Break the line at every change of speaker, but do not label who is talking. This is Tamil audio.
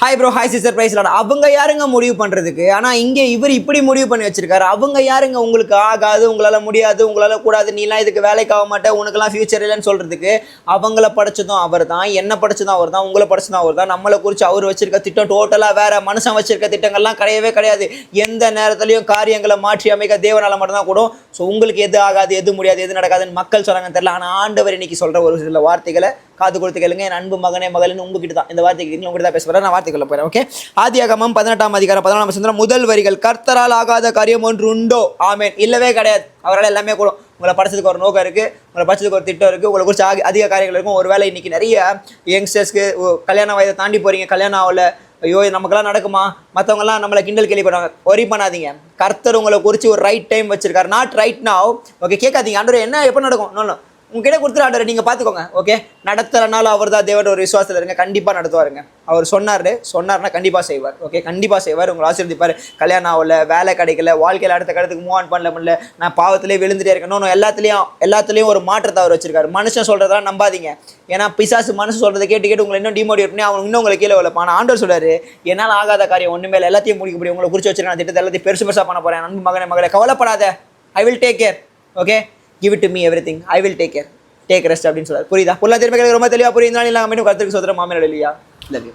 Hi bro, hi sister, praise lord. அவங்க யாருங்க முடிவு பண்ணுறதுக்கு? ஆனால் இங்கே இவர் இப்படி முடிவு பண்ணி வச்சிருக்காரு. அவங்க யாருங்க உங்களுக்கு ஆகாது, உங்களால் முடியாது, உங்களால் கூடாது, நீலாம் இதுக்கு வேலைக்கு ஆக மாட்டேன், உனக்குலாம் ஃபியூச்சர் இல்லைன்னு சொல்கிறதுக்கு? அவங்கள படித்ததும் அவர் தான், என்ன படித்ததும் அவர் தான், உங்களை படித்ததும் அவர் தான். நம்மளை குறித்து அவர் வச்சிருக்க திட்டம் டோட்டலாக வேறு. மனுஷன் வச்சிருக்க திட்டங்கள்லாம் கிடையவே கிடையாது. எந்த நேரத்துலையும் காரியங்களை மாற்றி அமைக்க தேவனால் மட்டும்தான் கூடும். ஸோ உங்களுக்கு எது ஆகாது, எது முடியாது, எது நடக்காதுன்னு மக்கள் சொன்னாங்கன்னு தெரியல. ஆனால் ஆண்டவர் இன்னைக்கு சொல்கிற ஒரு சில வார்த்தைகளை காது கொடுத்து கேளுங்க. என் அன்பு மகனே மகளின்னு உங்ககிட்ட தான் இந்த வார்த்தைக்கு உங்ககிட்ட தான் பேச போகிறேன். நான் வார்த்தைக்குள்ள போகிறேன். ஓகே, ஆதியாகமம் 18ஆம் அதிகாரம் 14ஆம் வசனம் முதல் வரிகள், கர்த்தரால் ஆகாத காரியம் ஒன்று உண்டோ? ஆமென். இல்லவே கிடையாது. அவரால் எல்லாமே கூடும். உங்களை படிச்சதுக்கு ஒரு நோக்கம் இருக்குது, உங்களை படிச்சதுக்கு ஒரு திட்டம் இருக்குது, உங்களை குறித்து அதிக காரியங்கள் இருக்கும். ஒரு வேளை இன்றைக்கி நிறைய யங்ஸ்டர்ஸ்க்கு கல்யாண வயதை தாண்டி போகிறீங்க, கல்யாணம் ஆகல, ஐயோ நமக்கெல்லாம் நடக்குமா, மற்றவங்கலாம் நம்மளை கிண்டல் கேள்வி பண்ணுவாங்க. ஒரி பண்ணாதீங்க. கர்த்தர் உங்களை குறித்து ஒரு ரைட் டைம் வச்சிருக்காரு. Not right now. ஓகே, கேட்காதீங்க ஆண்டவர் என்ன எப்போ நடக்கும், நோ உங்ககிட்ட கொடுத்துரு ஆண்டவர், நீங்கள் பார்த்துக்கோங்க. ஓகே, நடத்துறனால அவர் தான் தேவன் ஒரு விசுவாசத்தில் இருங்க. கண்டிப்பாக நடத்துவாருங்க. அவர் சொன்னார்னா கண்டிப்பாக செய்வார். ஓகே, கண்டிப்பாக செய்வார். உங்களை ஆசீர்வதிப்பார். கல்யாணம் ஆகல, வேலை கிடைக்கல, வாழ்க்கையில் அடுத்த கடத்துக்கு மூவ் ஆன் பண்ண முடியல, நான் பாவத்திலே விழுந்துட்டே இருக்கேன், இன்னும் எல்லாத்துலேயும் ஒரு மாற்றத்தை அவர் வச்சிருக்காரு. மனுஷன் சொல்கிறதெல்லாம் நம்பாதீங்க. ஏன்னா பிசாசு மனுஷன் சொல்கிறத கேட்டு உங்களை இன்னும் டிமோட்டிவேட் பண்ணி அவன் இன்னும் உங்களை கீழே விழப்பான். ஆனால் ஆண்டவர் சொல்றாரு, என்னால் ஆகாத காரியம் ஒன்றுமே இல்லை, எல்லாத்தையும் முடிக்க முடியும். உங்களை குறித்து வச்சிருக்கேன் திட்டத்தை எல்லாத்தையும் பெருசாக பண்ண போகிறேன். அன்பு மகனே கவலைப்படாத, I will take care. Okay, give it to me everything, I will take care, take rest அப்படின்னு சொல்றாரு. புரியுதா? பொருளாதார ரொம்ப தெளிவாக புரியுதுனால இல்லை மீண்டும் கருத்துக்கு சோதரம் மாமேன் இல்லையா? Love you.